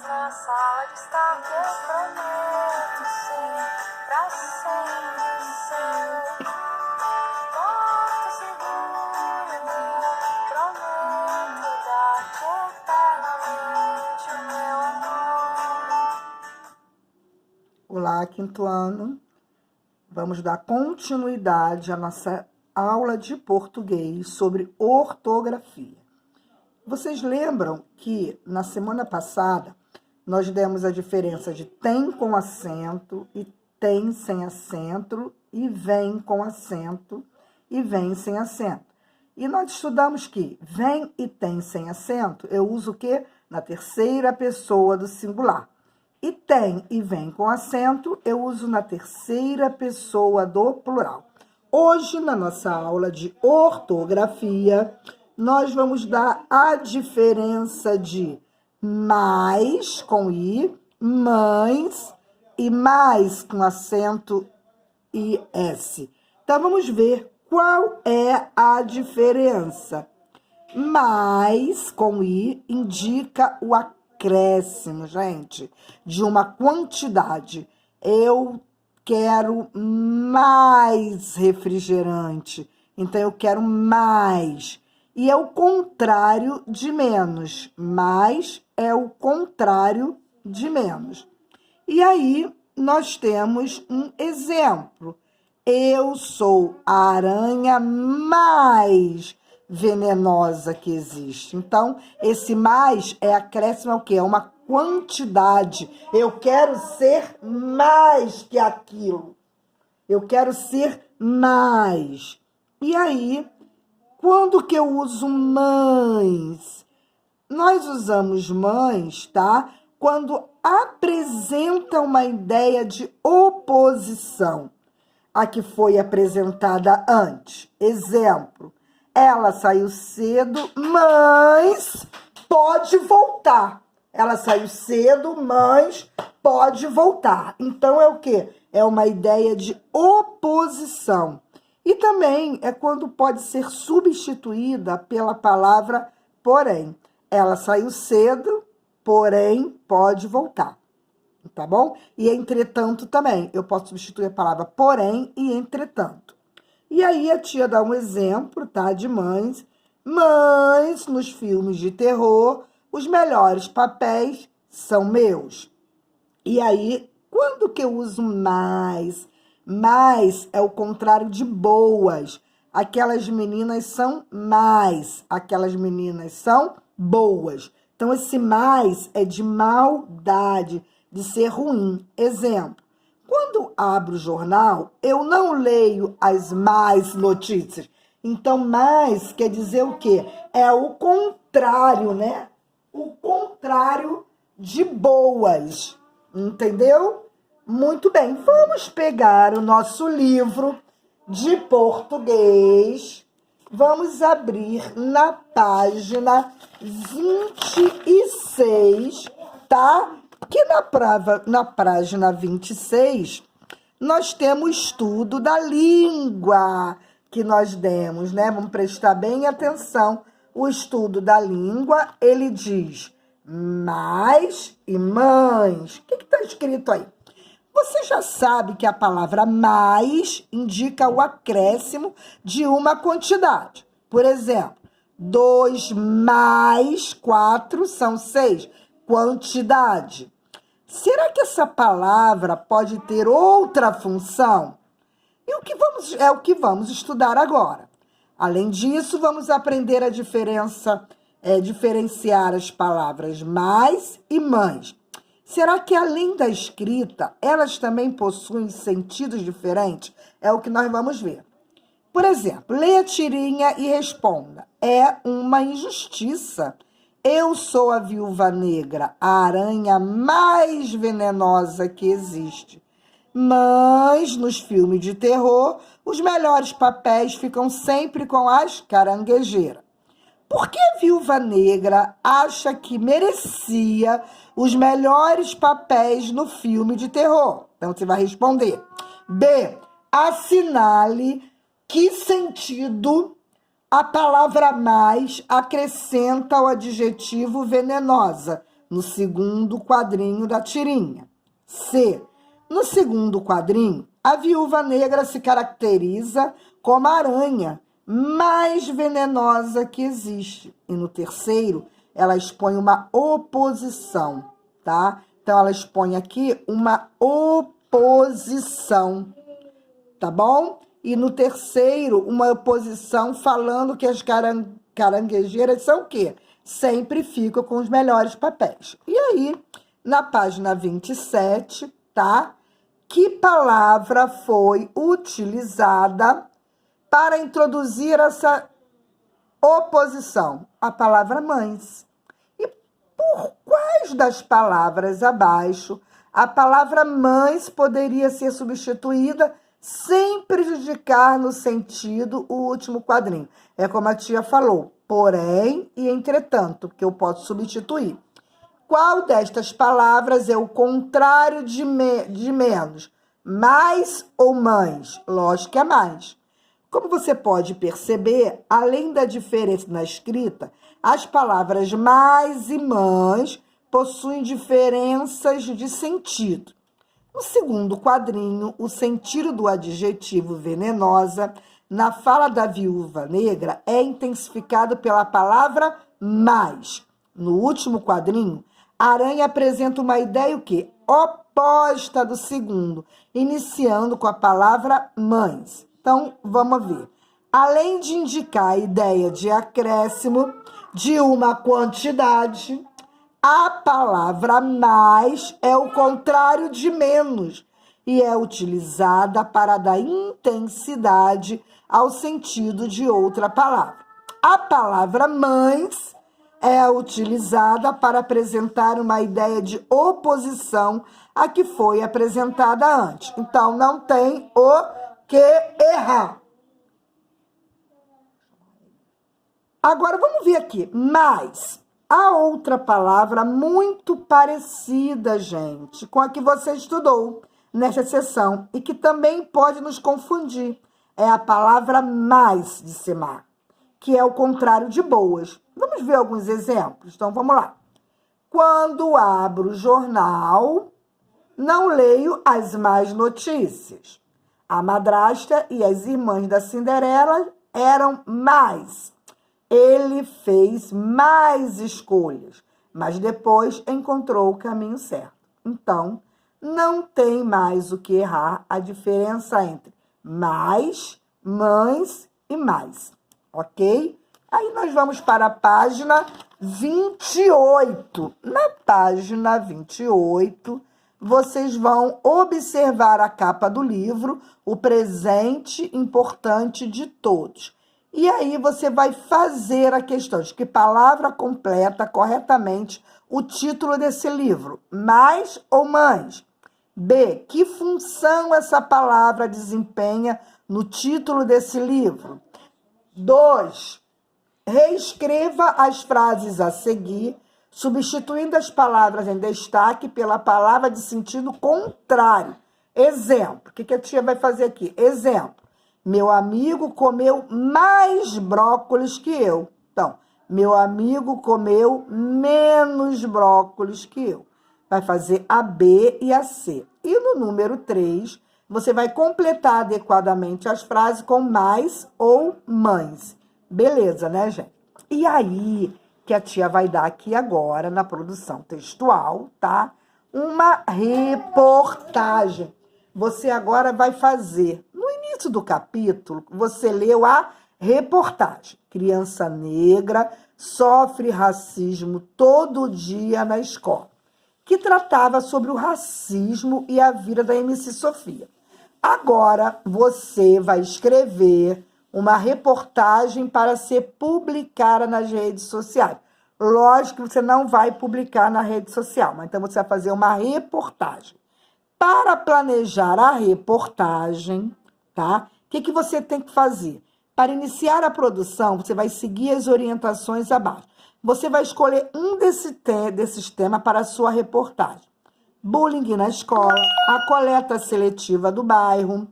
na sala de estar que eu prometo ser pra sempre seu. Porto seguro em mim, prometo dar-te eternamente o meu amor. Olá, quinto ano. Vamos dar continuidade à nossa aula de português sobre ortografia. Vocês lembram que na semana passada nós demos a diferença de tem com acento e tem sem acento e vem com acento e vem sem acento. E nós estudamos que vem e tem sem acento eu uso o quê? Na terceira pessoa do singular. E tem e vem com acento eu uso na terceira pessoa do plural. Hoje, na nossa aula de ortografia, nós vamos dar a diferença de mais com i, mães e mais com acento IS. Então, vamos ver qual é a diferença. Mais com i indica o acréscimo, gente, de uma quantidade. Eu quero mais refrigerante, então eu quero mais. E é o contrário de menos. Mais é o contrário de menos. E aí, nós temos um exemplo. Eu sou a aranha mais venenosa que existe. Então, esse mais é acréscimo ao quê? É uma quantidade. Eu quero ser mais que aquilo. Eu quero ser mais. E aí, quando que eu uso mães? Nós usamos mães, tá? Quando apresenta uma ideia de oposição a que foi apresentada antes. Exemplo, ela saiu cedo, mas pode voltar. Ela saiu cedo, mas pode voltar. Então, é o quê? É uma ideia de oposição. E também é quando pode ser substituída pela palavra porém. Ela saiu cedo, porém pode voltar. Tá bom? E entretanto também. Eu posso substituir a palavra porém e entretanto. E aí a tia dá um exemplo, tá? De mães. Mães, nos filmes de terror, os melhores papéis são meus. E aí, quando que eu uso mais? Mais é o contrário de boas. Aquelas meninas são mais, aquelas meninas são boas. Então, esse mais é de maldade, de ser ruim. Exemplo, quando abro o jornal, eu não leio as mais notícias. Então, mais quer dizer o quê? É o contrário, né? O contrário de boas. Entendeu? Muito bem, vamos pegar o nosso livro de português. Vamos abrir na página 26, tá? Que na página 26, nós temos o estudo da língua que nós demos, né? Vamos prestar bem atenção. O estudo da língua, ele diz mais e mães. O que está escrito aí? Você já sabe que a palavra mais indica o acréscimo de uma quantidade. Por exemplo, 2 mais 4 são 6. Quantidade. Será que essa palavra pode ter outra função? E o que vamos estudar agora. Além disso, vamos aprender a diferenciar as palavras mais e mães. Será que, além da escrita, elas também possuem sentidos diferentes? É o que nós vamos ver. Por exemplo, leia a tirinha e responda. É uma injustiça. Eu sou a viúva negra, a aranha mais venenosa que existe. Mas, nos filmes de terror, os melhores papéis ficam sempre com as caranguejeiras. Por que a viúva negra acha que merecia os melhores papéis no filme de terror? Então, você vai responder. B. Assinale que sentido a palavra mais acrescenta ao adjetivo venenosa. no segundo quadrinho da tirinha. C. No segundo quadrinho, a viúva negra se caracteriza como a aranha mais venenosa que existe. E no terceiro, ela expõe uma oposição, tá? Então, ela expõe aqui uma oposição, tá bom? E no terceiro, uma oposição falando que as caranguejeiras são o quê? Sempre ficam com os melhores papéis. E aí, na página 27, tá? Que palavra foi utilizada para introduzir essa oposição? A palavra mães. E por quais das palavras abaixo a palavra mães poderia ser substituída sem prejudicar no sentido o último quadrinho? É como a tia falou, porém e entretanto, que eu posso substituir. Qual destas palavras é o contrário de menos? Mais ou mães? Lógico que é mais. Como você pode perceber, além da diferença na escrita, as palavras mais e mães possuem diferenças de sentido. No segundo quadrinho, o sentido do adjetivo venenosa na fala da viúva negra é intensificado pela palavra mais. No último quadrinho, a aranha apresenta uma ideia o quê? Oposta do segundo, iniciando com a palavra mães. Então, vamos ver. Além de indicar a ideia de acréscimo de uma quantidade, a palavra mais é o contrário de menos e é utilizada para dar intensidade ao sentido de outra palavra. A palavra mães é utilizada para apresentar uma ideia de oposição à que foi apresentada antes. Então, não tem o que errar. Agora, vamos ver aqui. Mais. A outra palavra muito parecida, gente, com a que você estudou nesta sessão e que também pode nos confundir. É a palavra mais de semar, que é o contrário de boas. Vamos ver alguns exemplos? Então, vamos lá. Quando abro o jornal, não leio as más notícias. A madrasta e as irmãs da Cinderela eram mais. Ele fez mais escolhas, mas depois encontrou o caminho certo. Então, não tem mais o que errar a diferença entre mais, mães e mais, ok? Aí nós vamos para a página 28. Na página 28, vocês vão observar a capa do livro, o presente importante de todos. E aí você vai fazer a questão de que palavra completa corretamente o título desse livro, mais ou mães. B, que função essa palavra desempenha no título desse livro? 2, reescreva as frases a seguir, substituindo as palavras em destaque pela palavra de sentido contrário. Exemplo, o que a tia vai fazer aqui? Exemplo, meu amigo comeu mais brócolis que eu. Então, meu amigo comeu menos brócolis que eu. Vai fazer a B e a C. E no número 3, você vai completar adequadamente as frases com mais ou mães. Beleza, né, gente? E aí, que a tia vai dar aqui agora, na produção textual, tá? Uma reportagem. Você agora vai fazer, no início do capítulo, você leu a reportagem. Criança negra sofre racismo todo dia na escola, que tratava sobre o racismo e a vida da MC Sofia. Agora, você vai escrever uma reportagem para ser publicada nas redes sociais. Lógico que você não vai publicar na rede social, mas então você vai fazer uma reportagem. Para planejar a reportagem, tá? O que você tem que fazer? Para iniciar a produção, você vai seguir as orientações abaixo. Você vai escolher um desses temas para a sua reportagem. Bullying na escola, a coleta seletiva do bairro,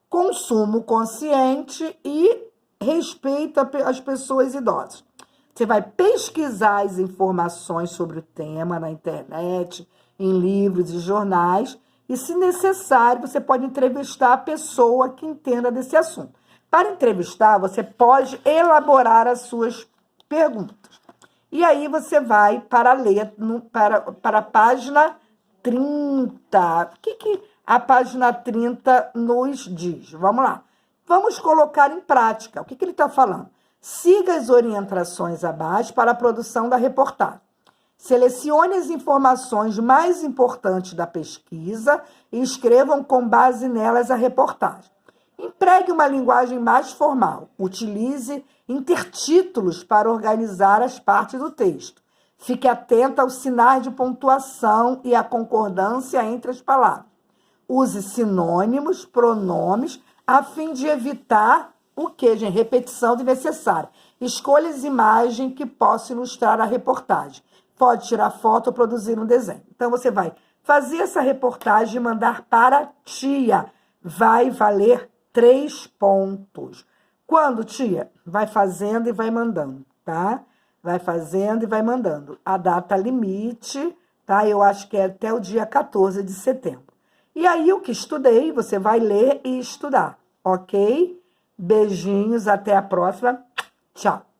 consumo consciente e respeito às pessoas idosas. Você vai pesquisar as informações sobre o tema na internet, em livros e jornais, e, se necessário, você pode entrevistar a pessoa que entenda desse assunto. Para entrevistar, você pode elaborar as suas perguntas. E aí você vai para a página 30. O que a página 30 nos diz? Vamos lá. Vamos colocar em prática. O que ele está falando? Siga as orientações abaixo para a produção da reportagem. Selecione as informações mais importantes da pesquisa e escrevam com base nelas a reportagem. Empregue uma linguagem mais formal. Utilize intertítulos para organizar as partes do texto. Fique atenta aos sinais de pontuação e à concordância entre as palavras. Use sinônimos, pronomes, a fim de evitar o que, gente? Repetição desnecessária. Escolha as imagens que possam ilustrar a reportagem. Pode tirar foto ou produzir um desenho. Então, você vai fazer essa reportagem e mandar para a tia. Vai valer 3 pontos. Quando, tia? Vai fazendo e vai mandando, tá? Vai fazendo e vai mandando. A data limite, tá? Eu acho que é até o dia 14 de setembro. E aí, o que estudei, você vai ler e estudar, ok? Beijinhos, até a próxima. Tchau.